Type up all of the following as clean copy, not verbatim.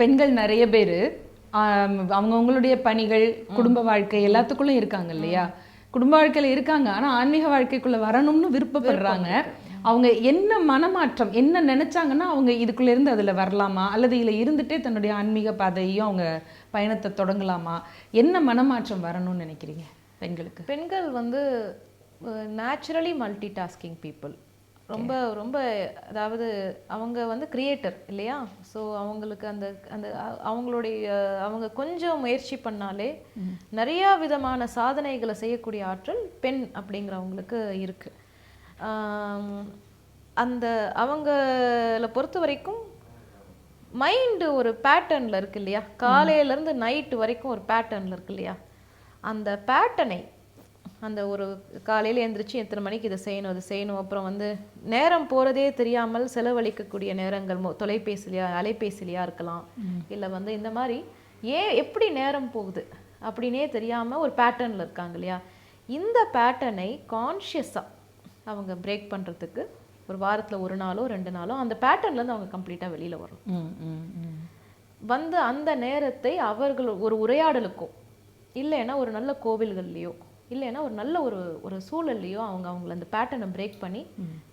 பெண்கள் நிறைய பேர் அவங்கவுங்களுடைய பணிகள், குடும்ப வாழ்க்கை எல்லாத்துக்குள்ளும் இருக்காங்க இல்லையா? குடும்ப வாழ்க்கையில இருக்காங்க, ஆனா ஆன்மீக வாழ்க்கைக்குள்ள வரணும்னு விருப்பப்படுறாங்க. அவங்க என்ன மனமாற்றம் என்ன நினைச்சாங்கன்னா அவங்க இதுக்குள்ள இருந்து அதுல வரலாமா, அல்லது இதுல இருந்துட்டே தன்னுடைய ஆன்மீக பாதையையும் அவங்க பயணத்தை தொடங்கலாமா? என்ன மனமாற்றம் வரணும்னு நினைக்கிறீங்க பெண்களுக்கு? பெண்கள் வந்து நேச்சுரலி மல்டி டாஸ்கிங் பீப்புள். ரொம்ப ரொம்ப அதாவது அவங்க வந்து கிரியேட்டர் இல்லையா? ஸோ அவங்களுக்கு அந்த அந்த அவங்க கொஞ்சம் முயற்சி பண்ணாலே நிறையா விதமான சாதனைகளை செய்யக்கூடிய ஆற்றல் பெண் அப்படிங்கிறவங்களுக்கு இருக்கு. அந்த அவங்கள பொறுத்த வரைக்கும் மைண்டு ஒரு பேட்டர்னில் இருக்கு இல்லையா? காலையிலேருந்து நைட்டு வரைக்கும் ஒரு பேட்டர்னில் இருக்கு இல்லையா? அந்த பேட்டர்னை அந்த ஒரு காலையில் எழுந்திரிச்சு எத்தனை மணிக்கு இதை செய்யணும் அது செய்யணும், அப்புறம் வந்து நேரம் போகிறதே தெரியாமல் செலவழிக்கக்கூடிய நேரங்கள் அலைபேசிலையா இருக்கலாம், இல்லை வந்து இந்த மாதிரி எப்படி நேரம் போகுது அப்படின்னே தெரியாமல் ஒரு பேட்டர்னில் இருக்காங்க இல்லையா? இந்த பேட்டர்னை கான்ஷியஸாக அவங்க பிரேக் பண்ணுறதுக்கு ஒரு வாரத்தில் ஒரு நாளோ 2 நாளோ அந்த பேட்டர்ன்லேருந்து அவங்க கம்ப்ளீட்டாக வெளியில் வரணும். வந்து அந்த நேரத்தை அவர்கள் ஒரு உரையாடலுக்கோ இல்லைன்னா ஒரு நல்ல கோவில்கள்லையோ இல்லைன்னா ஒரு நல்ல ஒரு சூழல்லையோ அவங்கள அந்த பேட்டர்னை பிரேக் பண்ணி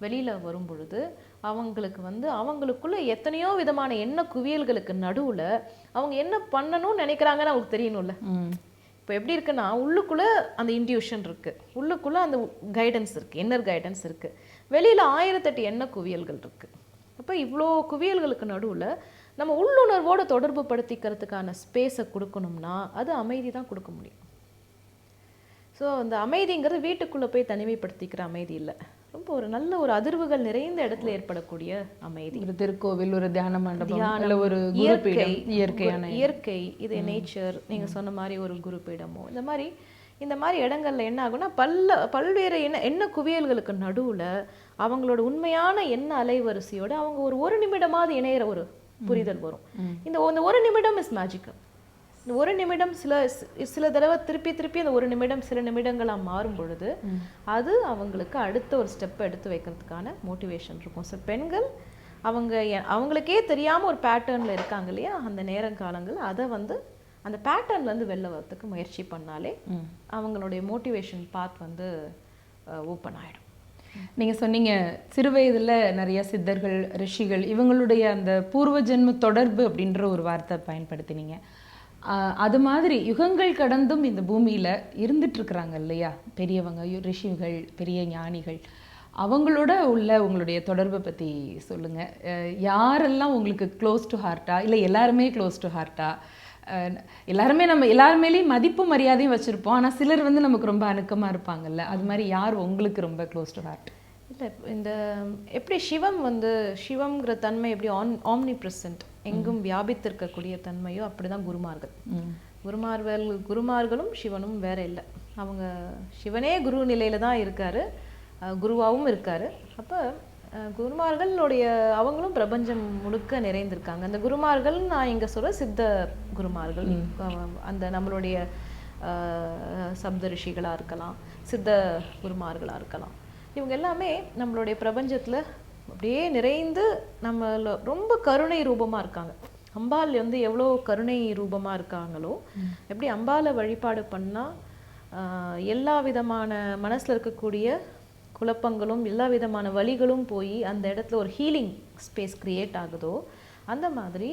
வெளியில் வரும் பொழுது அவங்களுக்கு வந்து அவங்களுக்குள்ள எத்தனையோ விதமான எண்ண குவியல்களுக்கு நடுவில் அவங்க என்ன பண்ணணும்னு நினைக்கிறாங்கன்னு அவங்களுக்கு தெரியணும்ல. இப்போ எப்படி இருக்குன்னா உள்ளுக்குள்ளே அந்த இன்ட்யூஷன் இருக்குது, உள்ளுக்குள்ளே அந்த கைடன்ஸ் இருக்குது, இன்னர் கைடன்ஸ் இருக்குது, வெளியில் 1008 எண்ண குவியல்கள் இருக்குது. அப்போ இவ்வளோ குவியல்களுக்கு நடுவில் நம்ம உள்ளுணர்வோடு தொடர்பு படுத்திக்கிறதுக்கான ஸ்பேஸை கொடுக்கணும்னா அது அமைதி தான் கொடுக்க முடியும். ஸோ அந்த அமைதிங்கிறது வீட்டுக்குள்ளே போய் தனிமைப்படுத்திக்கிற அமைதி இல்லை, ரொம்ப ஒரு நல்ல ஒரு அதிர்வுகள் நிறைந்த இடத்துல ஏற்படக்கூடிய அமைதி. ஒரு திருக்கோவில், ஒரு தியான மண்டபம், ஒரு இயற்கை, இது நேச்சர், நீங்கள் சொன்ன மாதிரி ஒரு குரு பீடமோ இந்த மாதிரி இடங்கள்ல என்ன ஆகும்னா பல்வேறு எண்ண குவியல்களுக்கு நடுவில் அவங்களோட உண்மையான எண்ண அலைவரிசையோடு அவங்க ஒரு நிமிடமாவது இணையிற ஒரு புரிதல் வரும். இந்த 1 நிமிடம் இஸ் மேஜிக்கல். இந்த 1 நிமிடம் சில தடவை திருப்பி அந்த 1 நிமிடம் சில நிமிடங்களாக மாறும் பொழுது அது அவங்களுக்கு அடுத்த ஒரு ஸ்டெப்பை எடுத்து வைக்கிறதுக்கான மோட்டிவேஷன் இருக்கும். ஸோ பெண்கள் அவங்களுக்கே தெரியாமல் ஒரு பேட்டர்னில் இருக்காங்க இல்லையா? அந்த நேரங்காலங்கள் அதை வந்து அந்த பேட்டர்ன்லேருந்து வெளில வரத்துக்கு முயற்சி பண்ணாலே அவங்களுடைய மோட்டிவேஷன் பாத் வந்து ஓப்பன் ஆகிடும். நீங்கள் சொன்னீங்க சிறு வயதில் நிறைய சித்தர்கள், ரிஷிகள், இவங்களுடைய அந்த பூர்வ ஜென்ம தொடர்பு அப்படின்ற ஒரு வார்த்தை பயன்படுத்தினீங்க. அது மாதிரி யுகங்கள் கடந்தும் இந்த பூமியில் இருந்துட்டுருக்குறாங்க இல்லையா பெரியவங்க, ரிஷிகள், பெரிய ஞானிகள், அவங்களோட உங்களுடைய தொடர்பை பற்றி சொல்லுங்கள். யாரெல்லாம் உங்களுக்கு க்ளோஸ் டு ஹார்ட்டா, இல்லை எல்லாருமே க்ளோஸ் டு ஹார்ட்டா? நம்ம எல்லாருமேலேயும் மதிப்பு மரியாதையும் வச்சுருப்போம், ஆனால் சிலர் வந்து நமக்கு ரொம்ப அணுக்கமாக இருப்பாங்கல்ல, அது மாதிரி யார் உங்களுக்கு ரொம்ப க்ளோஸ் டு ஹார்ட்? இல்லை, இந்த எப்படி சிவம்ங்கிற தன்மை எப்படி ஆம்னி ப்ரெசன்ட் எங்கும் வியாபித்திருக்கக்கூடிய தன்மையோ அப்படிதான் குருமார்களும் சிவனும் வேற இல்லை. அவங்க சிவனே குரு நிலையில தான் இருக்காரு, குருவாகவும் இருக்காரு. அப்போ குருமார்களுடைய அவங்களும் பிரபஞ்சம் முழுக்க நிறைந்திருக்காங்க. அந்த குருமார்கள் நான் இங்கே சொல்கிற சித்த குருமார்கள், அந்த நம்மளுடைய சப்த ரிஷிகளாக இருக்கலாம், சித்த குருமார்களாக இருக்கலாம், இவங்க எல்லாமே நம்மளுடைய பிரபஞ்சத்தில் அப்படியே நிறைந்து நம்மள ரொம்ப கருணை ரூபமாக இருக்காங்க. அம்பாள் வந்து எவ்வளோ கருணை ரூபமாக இருக்காங்களோ, எப்படி அம்பாளை வழிபாடு பண்ணால் எல்லா விதமான மனசில் இருக்கக்கூடிய குழப்பங்களும் எல்லா விதமான வலிகளும் போய் அந்த இடத்துல ஒரு ஹீலிங் ஸ்பேஸ் க்ரியேட் ஆகுதோ, அந்த மாதிரி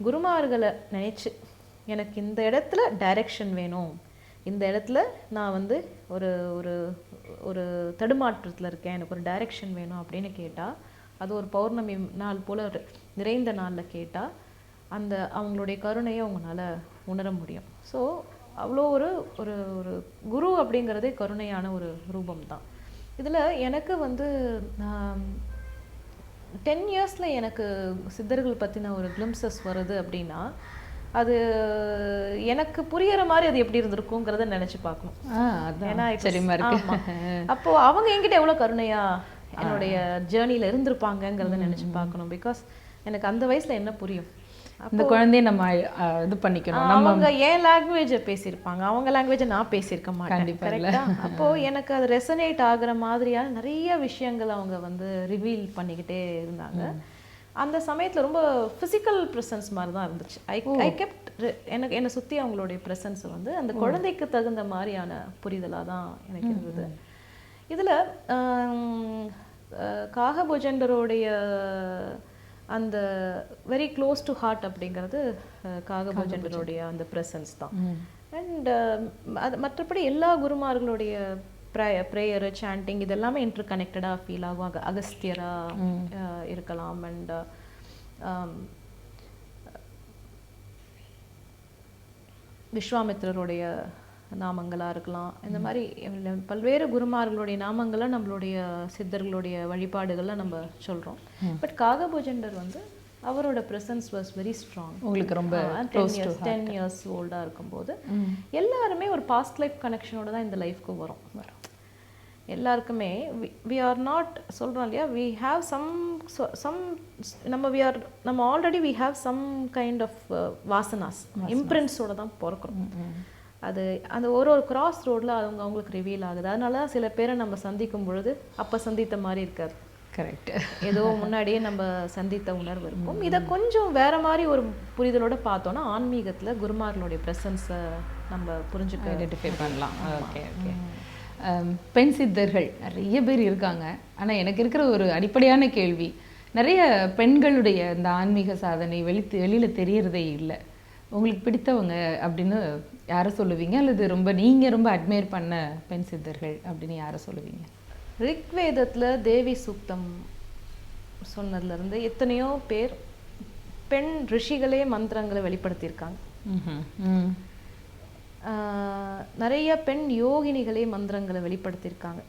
குருமார்களை நினச்சி எனக்கு இந்த இடத்துல டைரக்ஷன் வேணும், இந்த இடத்துல நான் வந்து ஒரு ஒரு ஒரு தடுமாற்றத்தில் இருக்கேன், எனக்கு ஒரு டைரக்ஷன் வேணும் அப்படின்னு கேட்டால், அது ஒரு பௌர்ணமி நாள் போல் ஒரு நிறைந்த நாளில் கேட்டால் அந்த அவங்களுடைய கருணையை அவங்களால உணர முடியும். ஸோ அவ்வளோ ஒரு ஒரு ஒரு குரு அப்படிங்கிறதே கருணையான ஒரு ரூபம் தான். இதில் எனக்கு வந்து 10 இயர்ஸில் எனக்கு சித்தர்கள் பற்றின ஒரு கிளிம்சஸ் வருது அப்படின்னா, அது எனக்கு புரியற மாதிரி அது எப்படி இருந்திருக்குங்கிறத நினைச்சு பார்க்கணும். ஏன்னா அப்போ அவங்க என்கிட்ட எவ்வளோ கருணையா என்னுடைய ஜேர்னியில் இருந்திருப்பாங்கங்கிறத நினைச்சு பார்க்கணும். பிகாஸ் எனக்கு அந்த வயசுல என்ன புரியும், அந்த குழந்தைய நம்ம இது பண்ணிக்கணும். அவங்க ஏன் லாங்குவேஜை பேசியிருப்பாங்க, அவங்க லாங்குவேஜை நான் பேசியிருக்க மாட்டேன், கரெக்டா? அப்போ எனக்கு அது ரெசனேட் ஆகுற மாதிரியான நிறைய விஷயங்கள் அவங்க வந்து ரிவீல் பண்ணிக்கிட்டே இருந்தாங்க. அந்த சமயத்தில் ரொம்ப ஃபிசிக்கல் ப்ரெசன்ஸ் மாதிரி தான் இருந்துச்சு. ஐ கெப்ட் என்னை சுற்றி அவங்களுடைய ப்ரெசன்ஸ் வந்து அந்த குழந்தைக்கு தகுந்த மாதிரியான புரிதலாக தான் எனக்கு இருந்தது. இதில் காகபுஜண்டருடைய அந்த வெரி க்ளோஸ் டு ஹார்ட் அப்படிங்கிறது காகபுஜண்டருடைய அந்த ப்ரெசன்ஸ் தான். அண்ட் அது மற்றபடி எல்லா குருமார்களுடைய ப்ரேயரு சாண்டிங் இதெல்லாமே இன்டர் கனெக்டடாக ஃபீல் ஆகும். அகஸ்தியராக இருக்கலாம், அண்ட் விஸ்வாமித்திரருடைய நாமங்களாக இருக்கலாம். இந்த மாதிரி பல்வேறு குருமார்களுடைய நாமங்களை நம்மளுடைய சித்தர்களுடைய வழிபாடுகள்லாம் நம்ம சொல்கிறோம். பட் காகபுஜண்டர் வந்து அவரோட ப்ரெசன்ஸ் வாஸ் வெரி ஸ்ட்ராங். உங்களுக்கு ரொம்ப 10 இயர்ஸ் ஓல்டாக இருக்கும்போது எல்லாருமே ஒரு பாஸ்ட் லைஃப் கனெக்ஷனோட தான் இந்த லைஃப்க்கு வரும். எல்லாருக்குமே வி ஆர் நாட் சொல்கிறோம் இல்லையா, வி ஹாவ் சம் நம்ம already we have some kind of vasanas இம்ப்ரிண்ட்ஸோட தான் பிறக்கிறோம். அது அந்த ஒரு கிராஸ் ரோடில் அவங்களுக்கு ரிவீல் ஆகுது. அதனால தான் சில பேரை நம்ம சந்திக்கும் பொழுது அப்போ சந்தித்த மாதிரி இருக்காது. கரெக்ட். ஏதோ முன்னாடியே நம்ம சந்தித்த உணர்வு இருக்கும். இதை கொஞ்சம் வேற மாதிரி ஒரு புரிதலோட பார்த்தோன்னா ஆன்மீகத்தில் குருமார்களுடைய ப்ரெசன்ஸை நம்ம புரிஞ்சுக்க ஐடென்டிஃபை பண்ணலாம். Okay okay. பெண் சித்தர்கள் நிறைய பேர் இருக்காங்க. ஆனால் எனக்கு இருக்கிற ஒரு அடிப்படையான கேள்வி, நிறைய பெண்களுடைய இந்த ஆன்மீக சாதனை வெளியில் தெரியறதே இல்லை. உங்களுக்கு பிடித்தவங்க அப்படின்னு யாரை சொல்லுவீங்க? அல்லது நீங்கள் ரொம்ப அட்மையர் பண்ண பெண் சித்தர்கள் அப்படின்னு யாரை சொல்லுவீங்க? ரிக்வேதத்தில் தேவி சூக்தம் சொன்னதுலேருந்து எத்தனையோ பேர் பெண் ரிஷிகளே மந்திரங்களை வெளிப்படுத்தியிருக்காங்க. நிறைய பெண் யோகினிகளே மந்திரங்களை வெளிப்படுத்தியிருக்காங்க.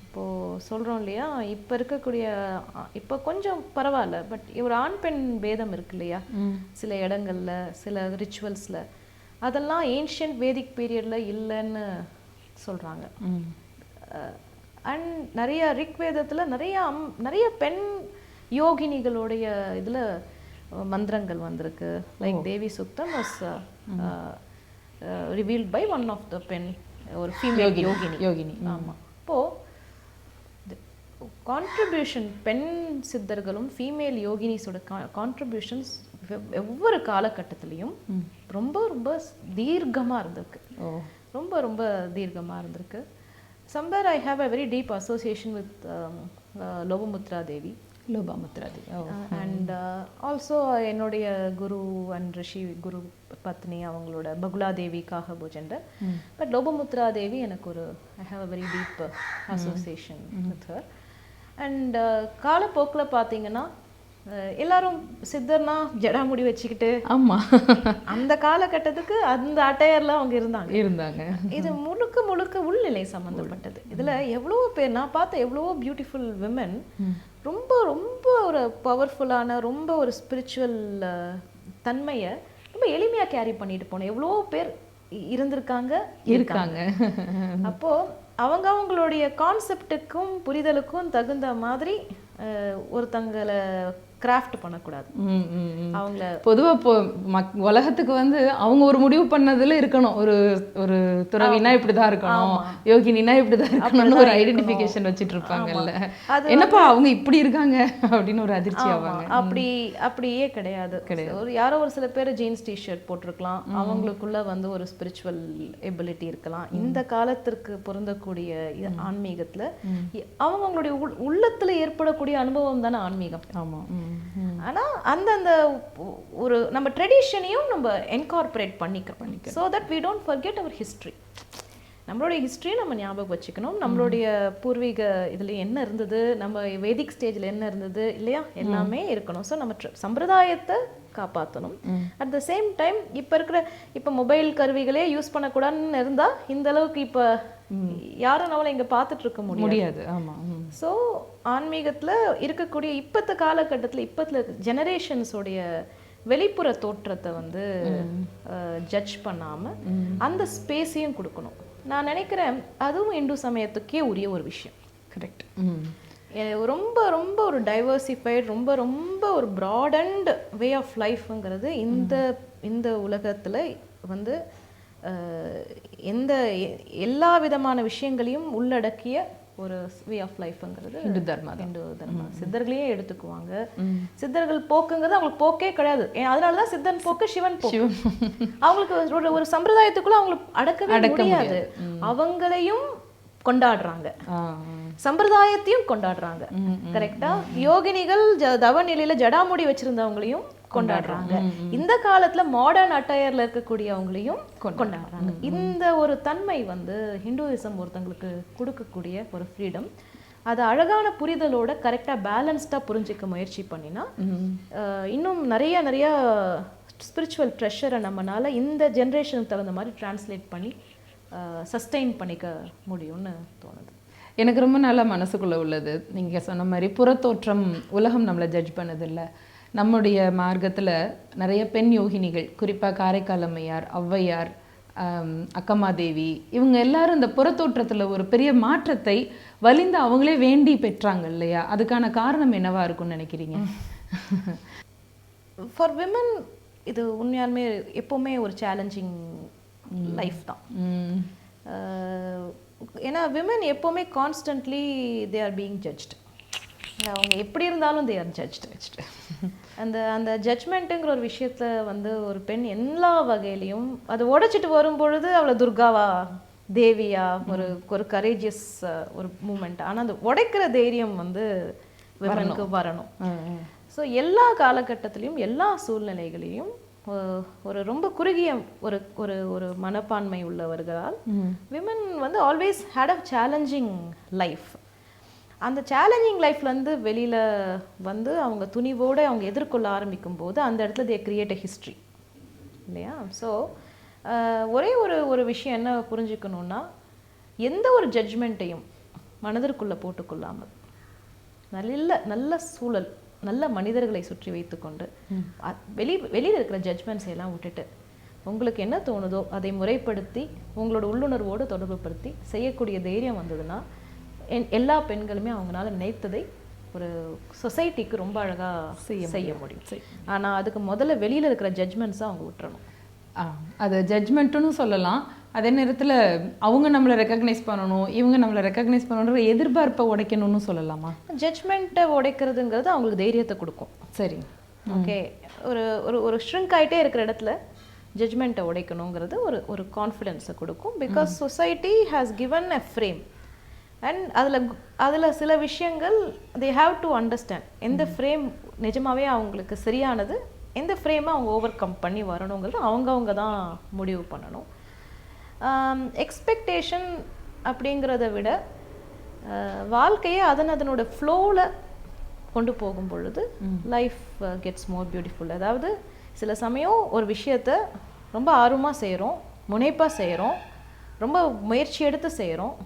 இப்போது சொல்கிறோம் இல்லையா, இப்போ இருக்கக்கூடிய இப்போ கொஞ்சம் பரவாயில்ல, பட் ஒரு ஆண் பெண் பேதம் இருக்கு இல்லையா சில இடங்களில், சில ரிச்சுவல்ஸில். அதெல்லாம் ஏன்ஷியன்ட் வேதிக் பீரியடில் இல்லைன்னு சொல்கிறாங்க. அண்ட் நிறைய ரிக்வேதத்தில் நிறைய பெண் யோகினிகளுடைய இதில் மந்திரங்கள் வந்திருக்கு. Like Devi Suktam was revealed by one of the பெண், ஒரு ஃபீமேல் யோகினி. ஆமாம். இப்போது கான்ட்ரிபியூஷன் பெண் சித்தர்களும் ஃபீமேல் யோகினிஸோட கான்ட்ரிபியூஷன்ஸ் ஒவ்வொரு காலகட்டத்திலையும் ரொம்ப ரொம்ப தீர்க்கமாக இருந்திருக்கு. ரொம்ப ரொம்ப தீர்க்கமாக இருந்திருக்கு. Somewhere I have a very deep association with Lobamudra Devi. And also என்னுடைய குரு அண்ட் ரிஷி குரு பத்னி அவங்களோட பகுலா தேவி காகபுஜண்டர். பட் லோபமுத்ரா தேவி எனக்கு ஒரு I have a very deep association with her. And காலப்போக்கில் பார்த்தீங்கன்னா எல்லாரும் சித்தர்னா ஜடாமுடி வச்சுக்கிட்டு, ஆமாம், அந்த காலகட்டத்துக்கு அந்த அட்டையர்ல அவங்க இருந்தாங்க. இது முழுக்க முழுக்க உள்நிலை சம்மந்தப்பட்டது. இதில் எவ்வளோ பேர் நான் பார்த்த எவ்வளவோ பியூட்டிஃபுல் விமன் ரொம்ப ரொம்ப ஒரு பவர்ஃபுல்லான ரொம்ப ஒரு ஸ்பிரிச்சுவல் தன்மையை ரொம்ப எளிமையாக கேரி பண்ணிட்டு போனோம். எவ்வளோ பேர் இருக்காங்க. அப்போது அவங்களுடைய கான்செப்டுக்கும் புரிதலுக்கும் தகுந்த மாதிரி ஒருத்தங்களை கிராஃப்ட் பண்ணக்கூடாது. அவங்கள பொதுவாக உலகத்துக்கு வந்து அவங்க ஒரு முடிவு பண்ணதுல இருக்கணும். ஒரு துறவினா இப்படிதான் இருக்கணும், யோகினா இப்படிதான் இருக்கணும்னு ஒரு ஐடென்டிஃபிகேஷன் வச்சுட்டு இருப்பாங்கல்ல. என்னப்பா அவங்க இப்படி இருக்காங்க அப்படின்னு ஒரு அதிர்ச்சி ஆவாங்க. அப்படியே கிடையாது. ஒரு யாரோ ஒரு சில பேர் ஜீன்ஸ் டிஷர்ட் போட்டிருக்கலாம், அவங்களுக்குள்ள வந்து ஒரு ஸ்பிரிச்சுவல் எபிலிட்டி இருக்கலாம். இந்த காலத்திற்கு பொருந்தக்கூடிய ஆன்மீகத்துல அவங்களுடைய உள்ளத்துல ஏற்படக்கூடிய அனுபவம் தானே ஆன்மீகம். ஆமா. ஆனா அந்தந்த ஒரு நம்ம ட்ரெடிஷனையும் நம்ம என்கார்பரேட் பண்ணிக்கிறோம். So that we don't forget our history. நம்மளுடைய ஹிஸ்ட்ரியை நம்ம ஞாபகம் வச்சுக்கணும். நம்மளுடைய பூர்வீக இதில் என்ன இருந்தது, நம்ம வேதிக் ஸ்டேஜில் என்ன இருந்தது இல்லையா, எல்லாமே இருக்கணும். ஸோ நம்ம சம்பிரதாயத்தை காப்பாற்றணும். அட் த சேம் டைம் இப்போ மொபைல் கருவிகளே யூஸ் பண்ணக்கூடாதுன்னு இருந்தால் இந்த அளவுக்கு இப்போ யாரும் நம்மளை இங்கே பார்த்துட்டு இருக்க முடியாது. ஆமாம். ஸோ ஆன்மீகத்தில் இருக்கக்கூடிய இப்பத்த காலகட்டத்தில் இப்பத்துல ஜெனரேஷன்ஸோடைய வெளிப்புற தோற்றத்தை வந்து ஜட்ஜ் பண்ணாமல் அந்த ஸ்பேஸையும் கொடுக்கணும். நான் நினைக்கிறேன் அதுவும் இந்து சமயத்துக்கே உரிய ஒரு விஷயம். கரெக்ட். ரொம்ப ரொம்ப ஒரு டைவர்சிஃபைடு ரொம்ப ரொம்ப ஒரு ப்ராடண்ட் வே ஆஃப் லைஃப்ங்கிறது இந்த உலகத்தில் வந்து எல்லா விதமான விஷயங்களையும் உள்ளடக்கிய ஒரு வே ஆஃப் லைஃப்ங்கிறது ஹிந்து தர்மா. சித்தர்களையே எடுத்துக்குவாங்க. சித்தர்கள் போக்குங்கிறது அவங்களுக்கு போக்கே கிடையாது. அதனாலதான் சித்தன் போக்கு சிவன் போக்கு. அவங்களுக்கு ஒரு சம்பிரதாயத்துக்குள்ள அவங்களுக்கு அடக்கவே முடியாது. அவங்களையும் கொண்டாடுறாங்க, சம்பிரதாயத்தையும் கொண்டாடுறாங்க. கரெக்டா? யோகினிகள் தவ நிலையில ஜடாமுடி வச்சிருந்தவங்களையும் கொண்டாடுறாங்க. இந்த காலத்துல மாடர்ன் அட்டையர்ல இருக்கக்கூடியவங்களையும் கொண்டாடுறாங்க. இந்த ஒரு தன்மை வந்து ஹிந்துவிசம் ஒருத்தங்களுக்கு கொடுக்கக்கூடிய ஒரு ஃப்ரீடம். அது அழகான புரிதலோட கரெக்டா பேலன்ஸ்டா புரிஞ்சுக்க முயற்சி பண்ணினா இன்னும் நிறைய நிறைய ஸ்பிரிச்சுவல் ப்ரெஷரை நம்மனால இந்த ஜென்ரேஷனுக்கு தகுந்த மாதிரி டிரான்ஸ்லேட் பண்ணி சஸ்டெயின் பண்ணிக்க முடியும்னு தோணுது. எனக்கு ரொம்ப நல்லா மனசுக்குள்ளே உள்ளது நீங்கள் சொன்ன மாதிரி புறத்தோற்றம் உலகம் நம்மளை ஜட்ஜ் பண்ணதில்லை. நம்முடைய மார்க்கத்தில் நிறைய பெண் யோகினிகள், குறிப்பாக காரைக்கால் அம்மையார், ஔவையார், அக்கம்மாதேவி, இவங்க எல்லாரும் இந்த புறத்தோற்றத்தில் ஒரு பெரிய மாற்றத்தை வலிந்து அவங்களே வேண்டி பெற்றாங்க இல்லையா? அதுக்கான காரணம் என்னவா இருக்கும்னு நினைக்கிறீங்க? ஃபார் விமன் இது உண்மையாலுமே எப்போவுமே ஒரு சேலஞ்சிங் லைஃப் தான். ஏன்னா விமன் எப்போவுமே constantly they are being judged. அவங்க எப்படி இருந்தாலும் தே ஆர் ஜட்ஜ்டு. அந்த ஜட்ஜ்மெண்ட்டுங்கிற ஒரு விஷயத்த வந்து ஒரு பெண் எல்லா வகையிலையும் அதை உடைச்சிட்டு வரும் பொழுது அவளை துர்காவா தேவியா ஒரு கரேஜியஸ் ஒரு மூமெண்ட். ஆனால் அந்த உடைக்கிற தைரியம் வந்து விமனுக்கு வரணும். ஸோ எல்லா காலகட்டத்திலையும் எல்லா சூழ்நிலைகளையும் ஒரு ரொம்ப குறுகிய ஒரு ஒரு ஒரு மனப்பான்மை உள்ளவர்களால் விமன் வந்து always had a challenging life. அந்த சேலஞ்சிங் லைஃப்லேருந்து வெளியில் வந்து அவங்க துணிவோடு அவங்க எதிர்கொள்ள ஆரம்பிக்கும் போது அந்த இடத்துல தே கிரியேட் அ ஹிஸ்ட்ரி இல்லையா? ஸோ ஒரே ஒரு விஷயம் என்ன புரிஞ்சுக்கணுன்னா, எந்த ஒரு ஜட்ஜ்மெண்ட்டையும் மனதிற்குள்ளே போட்டுக்கொள்ளாமல் நல்ல சூழல், நல்ல மனிதர்களை சுற்றி வைத்துக்கொண்டு வெளியில் இருக்கிற ஜட்ஜ்மெண்ட்ஸ் எல்லாம் விட்டுட்டு உங்களுக்கு என்ன தோணுதோ அதை முறைப்படுத்தி உங்களோட உள்ளுணர்வோடு தொடர்பு படுத்தி செய்யக்கூடிய தைரியம் வந்ததுன்னா எல்லா பெண்களுமே அவங்களால நினைத்ததை ஒரு சொசைட்டிக்கு ரொம்ப அழகாக செய்ய முடியும். ஆனால் அதுக்கு முதல்ல வெளியில் இருக்கிற ஜட்ஜ்மெண்ட்ஸை அவங்க விட்டுறணும். அது ஜட்ஜ்மெண்ட்டுன்னு சொல்லலாம். அதே நேரத்தில் அவங்க நம்மளை ரெக்கக்னைஸ் பண்ணணும், இவங்க நம்மளை ரெக்கக்னைஸ் பண்ணணுன்ற எதிர்பார்ப்பை உடைக்கணும்னு சொல்லலாமா? ஜட்ஜ்மெண்ட்டை உடைக்கிறதுங்கிறது அவங்களுக்கு தைரியத்தை கொடுக்கும். சரி, ஓகே. ஒரு ஒரு ஷ்ரிங்க் ஆகிட்டே இருக்கிற இடத்துல ஜட்ஜ்மெண்ட்டை உடைக்கணுங்கிறது ஒரு கான்ஃபிடென்ஸை கொடுக்கும். Because society has given a frame and அதில் சில விஷயங்கள் தே ஹாவ் டு அண்டர்ஸ்டாண்ட் எந்த ஃப்ரேம் நிஜமாகவே அவங்களுக்கு சரியானது, எந்த ஃப்ரேமை அவங்க ஓவர் கம் பண்ணி வரணுங்கிறது அவங்கவுங்க தான் முடிவு பண்ணணும். எக்ஸ்பெக்டேஷன் அப்படிங்கிறத விட வாழ்க்கையை அதனோட ஃப்ளோவில் கொண்டு போகும் பொழுது லைஃப் கெட்ஸ் மோர் பியூட்டிஃபுல். அதாவது சில சமயம் ஒரு விஷயத்த ரொம்ப ஆர்வமாக செய்கிறோம், முனைப்பாக செய்கிறோம், ரொம்ப முயற்சி எடுத்து செய்கிறோம்,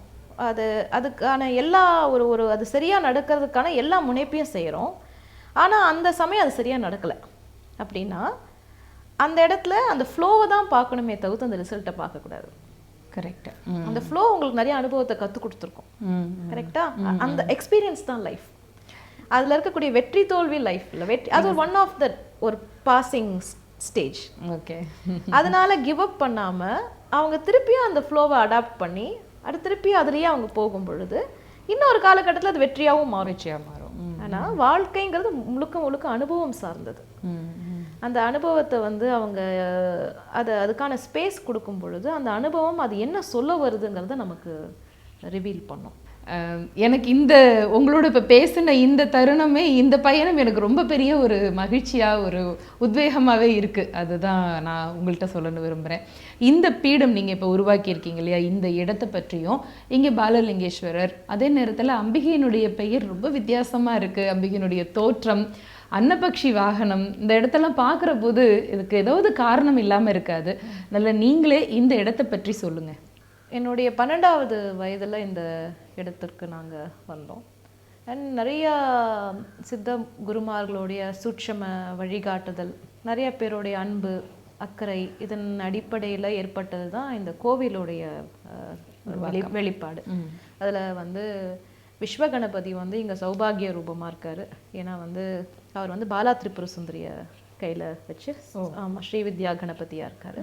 அதுக்கான எல்லா அது சரியாக நடக்கிறதுக்கான எல்லா முனைப்பையும் செய்கிறோம். ஆனால் அந்த சமயம் அது சரியாக நடக்கலை அப்படின்னா அந்த இடத்துல அந்த ஃப்ளோவை தான் பார்க்கணுமே தவிர்த்து அந்த ரிசல்ட்டை பார்க்கக்கூடாது. கரெக்ட். அந்த ஃப்ளோ உங்களுக்கு நிறைய அனுபவத்தை கற்றுக் கொடுத்துருக்கோம். கரெக்டா? அந்த எக்ஸ்பீரியன்ஸ் தான் லைஃப். அதில் இருக்கக்கூடிய வெற்றி தோல்வி லைஃப் இல்லை, அது ஒன் ஆஃப் த ஒரு பாசிங் ஸ்டேஜ். ஓகே. அதனால கிவ் அப் பண்ணாமல் அவங்க திருப்பியும் அந்த ஃப்ளோவை அடாப்ட் பண்ணி திருப்பியும் அதுலேயே அவங்க போகும் பொழுது இன்னொரு காலகட்டத்தில் அது வெற்றியாகவும் மாறும். ஆனால் வாழ்க்கைங்கிறது முழுக்க அனுபவம் சார்ந்தது. அந்த அனுபவத்தை வந்து அவங்க அதுக்கான ஸ்பேஸ் கொடுக்கும் பொழுது அந்த அனுபவம் அது என்ன சொல்ல வருதுங்கிறத நமக்கு ரிவீல் பண்ணும். எனக்கு இந்த உங்களோட இப்போ பேசின இந்த தருணமே, இந்த பயணம் எனக்கு ரொம்ப பெரிய ஒரு மகிழ்ச்சியாக ஒரு உத்வேகமாகவே இருக்குது. அதுதான் நான் உங்கள்கிட்ட சொல்லணும்னு விரும்புகிறேன். இந்த பீடம் நீங்கள் இப்போ உருவாக்கியிருக்கீங்க இல்லையா, இந்த இடத்தை பற்றியும், இங்கே பாலலிங்கேஸ்வரர், அதே நேரத்தில் அம்பிகையினுடைய பெயர் ரொம்ப வித்தியாசமாக இருக்குது. அம்பிகையினுடைய தோற்றம், அன்னபக்ஷி வாகனம், இந்த இடத்தெல்லாம் பார்க்குற போது இதுக்கு ஏதாவது காரணம் இல்லாமல் இருக்காது. நல்ல நீங்களே இந்த இடத்தை பற்றி சொல்லுங்கள். என்னுடைய 12வது வயதில் இந்த இடத்திற்கு நாங்கள் வந்தோம். அண்ட் நிறையா சித்த குருமார்களுடைய சூட்சம வழிகாட்டுதல், நிறைய பேருடைய அன்பு அக்கறை, இதன் அடிப்படையில் ஏற்பட்டது தான் இந்த கோவிலுடைய வெளிப்பாடு. அதில் வந்து விஸ்வகணபதி வந்து இங்கே சௌபாகிய ரூபமாக இருக்கார். ஏன்னா வந்து அவர் வந்து பாலா திரிபுர சுந்தரிய கையில் வச்சு ஸ்ரீவித்யா கணபதியாக இருக்கார்.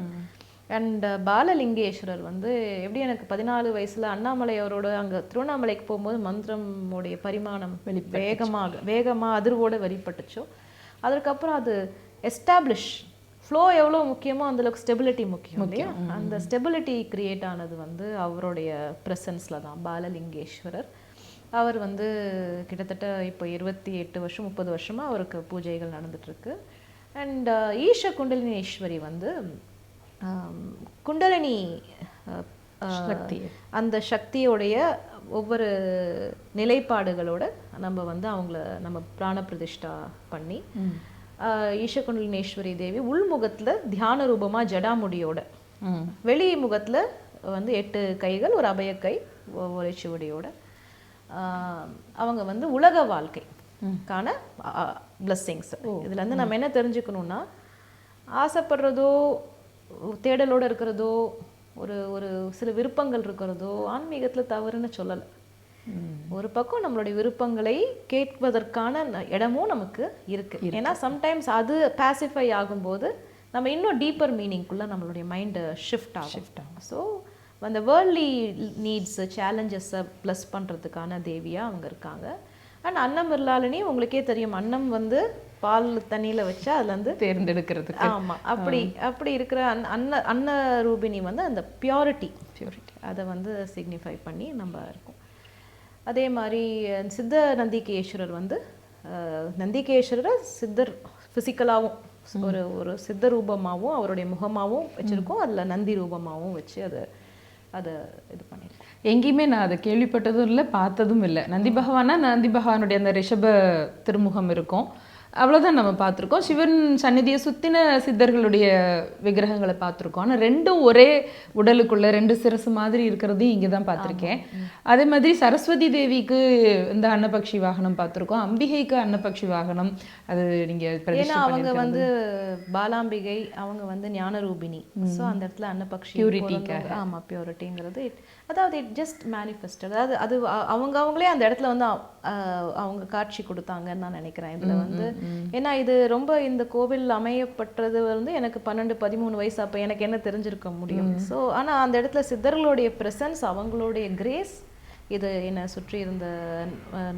அண்ட் பாலலிங்கேஸ்வரர் வந்து எப்படி எனக்கு 14 வயசுல அண்ணாமலை அவரோட அங்கே திருவண்ணாமலைக்கு போகும்போது மந்திரமுடைய பரிமாணம் வேகமாக அதிர்வோடு வெளிப்பட்டுச்சோ, அதுக்கப்புறம் அது எஸ்டாப்ளிஷ் ஃப்ளோ எவ்வளோ முக்கியமோ அந்தளவுக்கு ஸ்டெபிலிட்டி முக்கியம் இல்லையா? அந்த ஸ்டெபிலிட்டி கிரியேட் ஆனது வந்து அவருடைய ப்ரெசன்ஸில் தான். பாலலிங்கேஸ்வரர் அவர் வந்து கிட்டத்தட்ட இப்போ 28 வருஷம் 30 வருஷமாக அவருக்கு பூஜைகள் நடந்துட்டுருக்கு. அண்ட் ஈஷ குண்டலினீஸ்வரி வந்து குண்டலினி அந்த சக்தியோடைய ஒவ்வொரு நிலைப்பாடுகளோட நம்ம வந்து நம்ம பிராண பிரதிஷ்டா பண்ணி ஈஷ குண்டலினேஸ்வரி தேவி உள்முகத்தில் தியான ரூபமாக ஜடாமுடியோட, வெளி முகத்தில் வந்து 8 கைகள், ஒரு அபயக்கை, ஒரு சிவடியோட அவங்க வந்து உலக வாழ்க்கைக்கான பிளஸ்ஸிங்ஸ். இதுல இருந்து நம்ம என்ன தெரிஞ்சுக்கணும்னா, ஆசைப்படுறதோ தேடலோடு இருக்கிறதோ ஒரு ஒரு சில விருப்பங்கள் இருக்கிறதோ ஆன்மீகத்தில் தவறுன்னு சொல்லலை. ஒரு பக்கம் நம்மளுடைய விருப்பங்களை கேட்பதற்கான இடமும் நமக்கு இருக்கு. ஏன்னா சம்டைம்ஸ் அது பாசிஃபை ஆகும்போது நம்ம இன்னும் டீப்பர் மீனிங்குள்ளே நம்மளுடைய மைண்டு ஷிஃப்ட் ஆகும். ஸோ அந்த வேர்ல்ட்லி நீட்ஸ் சேலஞ்சஸை ப்ளஸ் பண்ணுறதுக்கான தேவியாக அவங்க இருக்காங்க. அண்ட் அன்னம் இருளாலனி உங்களுக்கே தெரியும், அன்னம் வந்து பால் தண்ணியில் வச்சா அதுல இருந்து தேர்ந்தெடுக்கிறதுக்கு. ஆமாம், அப்படி இருக்கிற அன்ன ரூபினி வந்து அந்த பியூரிட்டி அதை வந்து சிக்னிஃபை பண்ணி நம்ம இருக்கோம். அதே மாதிரி சித்த நந்திகேஸ்வரர் வந்து நந்திகேஸ்வரரை சித்தர் ஃபிசிக்கலாகவும் ஒரு சித்த ரூபமாகவும் அவருடைய முகமாகவும் வச்சுருக்கோம், அதில் நந்தி ரூபமாகவும் வச்சு அதை இது பண்ணியிருக்கோம். எங்கேயுமே நான் அதை கேள்விப்பட்டதும் இல்லை, பார்த்ததும் இல்லை. நந்தி பகவானா நந்தி பகவானுடைய அந்த ரிஷப திருமுகம் இருக்கும், அவ்வளோதான் நம்ம பார்த்துருக்கோம். சிவன் சந்நிதியை சுற்றின சித்தர்களுடைய விக்கிரகங்களை பார்த்துருக்கோம். ஆனால் ரெண்டும் ஒரே உடலுக்குள்ள 2 சிரசு மாதிரி இருக்கிறதையும் இங்கே தான் பார்த்துருக்கேன். அதே மாதிரி சரஸ்வதி தேவிக்கு இந்த அன்னபக்ஷி வாகனம் பார்த்துருக்கோம், அம்பிகைக்கு அன்னபக்ஷி வாகனம். அது நீங்கள் ஏன்னா அவங்க வந்து பாலாம்பிகை, அவங்க வந்து ஞானரூபிணி. ஸோ அந்த இடத்துல அன்னபக்ஷி பியூரிட்டிக்காக. ஆமாம், பியூரிட்டிங்கிறது அதாவது இட் ஜஸ்ட் மேனிஃபெஸ்டட். அதாவது அது அவங்களே அந்த இடத்துல வந்து அவங்க காட்சி கொடுத்தாங்கன்னு நான் நினைக்கிறேன் இதில் வந்து. ஏன்னா இது ரொம்ப இந்த கோவில் அமையப்பட்டது வந்து எனக்கு 12-13 வயசு, அப்போ எனக்கு என்ன தெரிஞ்சிருக்க முடியும். ஸோ ஆனால் அந்த இடத்துல சித்தர்களுடைய ப்ரெசன்ஸ், அவங்களுடைய கிரேஸ், இது என்னை சுற்றி இருந்த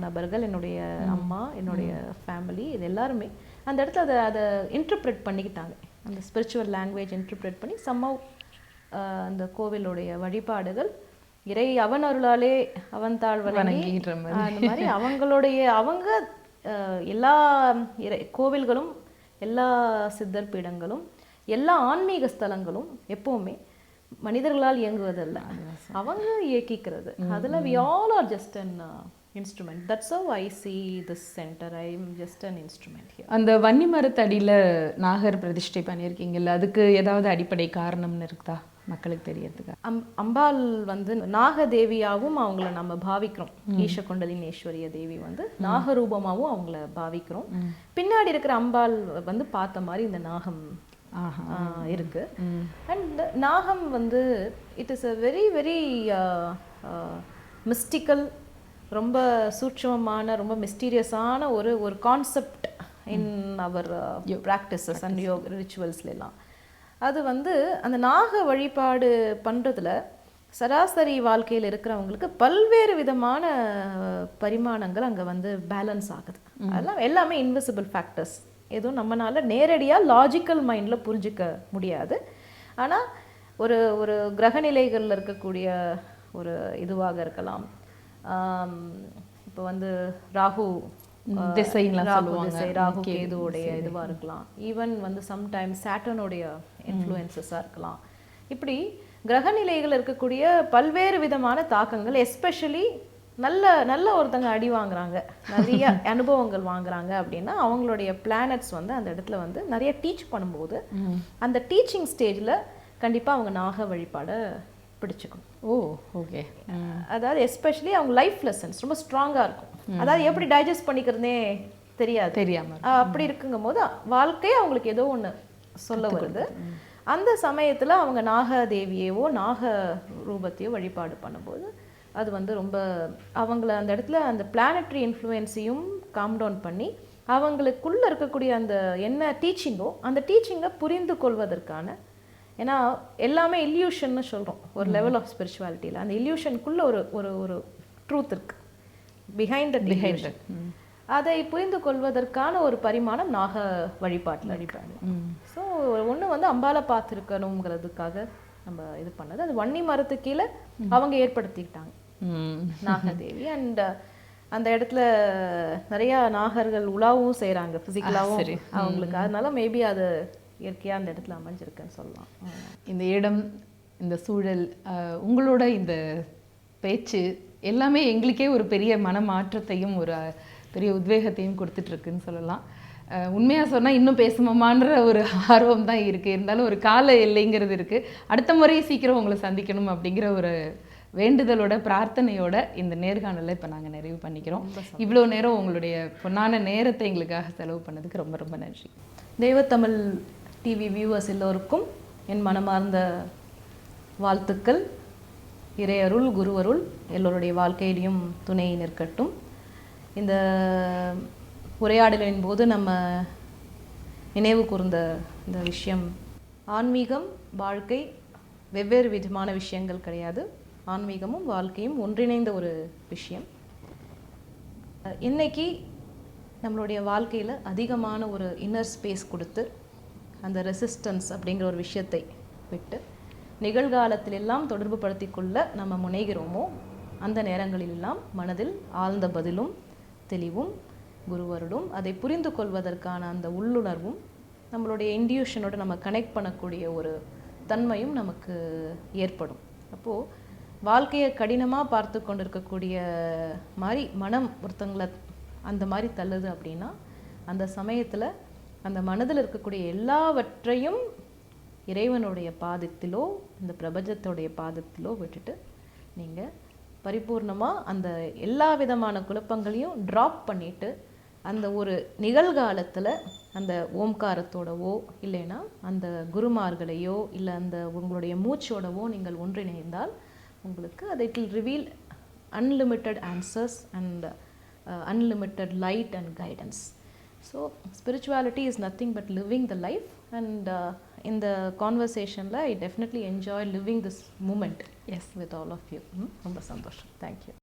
நபர்கள், என்னுடைய அம்மா, என்னுடைய ஃபேமிலி, இது எல்லாருமே அந்த இடத்துல அதை இன்டர்பிரேட் பண்ணிக்கிட்டாங்க. அந்த ஸ்பிரிச்சுவல் லாங்குவேஜ் இன்டர்பிரேட் பண்ணி சம்மவ் அந்த கோவிலுடைய வழிபாடுகள் இறை அவன் அருளாலே அவன் தாழ் வணங்கின்ற அந்த மாதிரி அவங்க எல்லா கோவில்களும், எல்லா சித்தர் பீடங்களும், எல்லா ஆன்மீக ஸ்தலங்களும் எப்பவுமே மனிதர்களால் இயங்குவதல்ல, அவங்க இயக்கிக்கிறது. அதில் we all are just an instrument. That's how I see this center. I am just an instrument here. அந்த வன்னி மரத்தடியில் நாகர் பிரதிஷ்டை பண்ணியிருக்கீங்கல்ல, அதுக்கு ஏதாவது அடிப்படை காரணம்னு இருக்குதா மக்களுக்கு தெரியறதுக்கு? அம்பாள் வந்து நாகதேவியாகவும் அவங்கள நம்ம பாவிக்கிறோம். ஈஷ குண்டலினேஸ்வரிய தேவி வந்து நாகரூபமாகவும் அவங்கள பாவிக்கிறோம். பின்னாடி இருக்கிற அம்பாள் வந்து பார்த்த மாதிரி இந்த நாகம் இருக்கு. அண்ட் நாகம் வந்து it is a very very mystical, ரொம்ப சூட்சமமான, ரொம்ப மிஸ்டீரியஸான ஒரு concept in our practices and yoga ரிச்சுவல்ஸ்லாம். அது வந்து அந்த நாக வழிபாடு பண்ணுறதுல சராசரி வாழ்க்கையில் இருக்கிறவங்களுக்கு பல்வேறு விதமான பரிமாணங்கள் அங்கே வந்து பேலன்ஸ் ஆகுது. அதெல்லாம் எல்லாமே இன்விசிபிள் ஃபேக்டர்ஸ், எதுவும் நம்மளால நேரடியாக லாஜிக்கல் மைண்டில் புரிஞ்சிக்க முடியாது. ஆனால் ஒரு கிரகநிலைகளில் இருக்கக்கூடிய ஒரு இதுவாக இருக்கலாம். இப்போ வந்து ராகு திசை, ராகு கேதுவோடைய இதுவாக இருக்கலாம். ஈவன் வந்து சம்டைம்ஸ் சாட்டர்னுடைய இன்ஃப்ளூயன்சஸாக இருக்கலாம். இப்படி கிரகநிலைகள் இருக்கக்கூடிய பல்வேறு விதமான தாக்கங்கள், எஸ்பெஷலி நல்ல ஒருத்தங்க அடி வாங்குறாங்க, நிறைய அனுபவங்கள் வாங்குறாங்க அப்படின்னா அவங்களுடைய பிளானட்ஸ் வந்து அந்த இடத்துல வந்து நிறைய டீச் பண்ணும்போது அந்த டீச்சிங் ஸ்டேஜில் கண்டிப்பாக அவங்க நாக வழிபாடை பிடிச்சிக்கணும். ஓ, ஓகே. அதாவது எஸ்பெஷலி அவங்க லைஃப் லெசன்ஸ் ரொம்ப ஸ்ட்ராங்காக இருக்கும். அதாவது எப்படி டைஜஸ்ட் பண்ணிக்கிறதுனே தெரியாமல் அப்படி இருக்குங்கும் போது வாழ்க்கையே அவங்களுக்கு ஏதோ ஒன்று சொல்ல வருது. அந்த சமயத்தில் அவங்க நாகதேவியவோ நாக ரூபத்தையோ வழிபாடு பண்ணும்போது அது வந்து ரொம்ப அவங்கள அந்த இடத்துல அந்த பிளானட்ரி இன்ஃப்ளூயன்ஸையும் காம் டவுன் பண்ணி அவங்களுக்குள்ளே இருக்கக்கூடிய அந்த என்ன டீச்சிங்கோ அந்த டீச்சிங்கை புரிந்து கொள்வதற்கான ஏன்னா எல்லாமே இல்யூஷன்னு சொல்கிறோம் ஒரு லெவல் ஆஃப் ஸ்பிரிச்சுவாலிட்டியில். அந்த இல்யூஷனுக்குள்ளே ஒரு ஒரு ஒரு ட்ரூத் இருக்குது, பிஹைண்ட் த இல்யூஷன். அதை புரிந்து கொள்வதற்கான ஒரு பரிமாணம் நாக வழிபாடு. ஸோ ஒன்று வந்து அம்பாலை பார்த்துருக்கணுங்கிறதுக்காக நம்ம இது பண்ணது. அது வன்னி மரத்து கீழே அவங்க ஏற்படுத்திக்கிட்டாங்க நாகதேவி. அண்ட் அந்த இடத்துல நிறையா நாகர்கள் உலாவும் செய்கிறாங்க ஃபிசிக்கலாகவும் அவங்களுக்கு. அதனால மேபி அது இயற்கையாக அந்த இடத்துல அமைஞ்சிருக்குன்னு சொல்லலாம். இந்த இடம், இந்த சூழல், உங்களோட இந்த பேச்சு எல்லாமே எங்களுக்கே ஒரு பெரிய மன மாற்றத்தையும் ஒரு பெரிய உத்வேகத்தையும் கொடுத்துட்ருக்குன்னு சொல்லலாம். உண்மையாக சொன்னால் இன்னும் பேசுமான்ற ஒரு ஆர்வம் தான் இருக்குது. இருந்தாலும் ஒரு கால எல்லைங்கிறது இருக்குது. அடுத்த முறை சீக்கிரம் உங்களை சந்திக்கணும் அப்படிங்கிற ஒரு வேண்டுதலோட பிரார்த்தனையோட இந்த நேர்காணலை இப்போ நாங்கள் நிறைவு பண்ணிக்கிறோம். இவ்வளோ நேரம் உங்களுடைய பொன்னான நேரத்தை எங்களுக்காக செலவு பண்ணதுக்கு ரொம்ப ரொம்ப நன்றி. தெய்வத்தமிழ் டிவி வியூவர்ஸ் எல்லோருக்கும் என் மனமார்ந்த வாழ்த்துக்கள். இறையருள், குருவருள் எல்லோருடைய வாழ்க்கையிலையும் துணை நிற்கட்டும். இந்த உரையாடலின் போது நம்ம நினைவு கூர்ந்த இந்த விஷயம், ஆன்மீகம் வாழ்க்கை வெவ்வேறு விதமான விஷயங்கள் கிடையாது. ஆன்மீகமும் வாழ்க்கையும் ஒன்றிணைந்த ஒரு விஷயம். இன்னைக்கு நம்மளுடைய வாழ்க்கையில் அதிகமான ஒரு இன்னர் ஸ்பேஸ் கொடுத்து அந்த ரெசிஸ்டன்ஸ் அப்படிங்கிற ஒரு விஷயத்தை விட்டு நிகழ்காலத்திலெல்லாம் தொடர்பு படுத்தி கொள்ள நம்ம முனைகிறோமோ அந்த நேரங்களிலெல்லாம் மனதில் ஆழ்ந்த பதிலும் தெளிவும் குருவருடும் அதை புரிந்து கொள்வதற்கான அந்த உள்ளுணர்வும் நம்மளுடைய இன்டியூஷனோட நம்ம கனெக்ட் பண்ணக்கூடிய ஒரு தன்மையும் நமக்கு ஏற்படும். அப்போது வாழ்க்கையை கடினமாக பார்த்து கொண்டு இருக்கக்கூடிய மாதிரி மனம் ஒருத்தங்களை அந்த மாதிரி தள்ளுது அப்படின்னா அந்த சமயத்தில் அந்த மனதில் இருக்கக்கூடிய எல்லாவற்றையும் இறைவனுடைய பாதத்திலோ இந்த பிரபஞ்சத்தோடைய பாதத்திலோ விட்டுட்டு நீங்கள் பரிபூர்ணமாக அந்த எல்லா விதமான குழப்பங்களையும் ட்ராப் பண்ணிவிட்டு அந்த ஒரு நிகழ்காலத்தில் அந்த ஓம்காரத்தோடவோ இல்லைன்னா அந்த குருமார்களையோ இல்லை அந்த உங்களுடைய மூச்சோடவோ நீங்கள் ஒன்றிணைந்தால் உங்களுக்கு அது it will reveal unlimited answers and unlimited light and guidance. So spirituality is nothing but living the life. And இந்த கான்வர்சேஷனில் I definitely enjoy living this moment with all of you. ரொம்ப சந்தோஷம். தேங்க்யூ.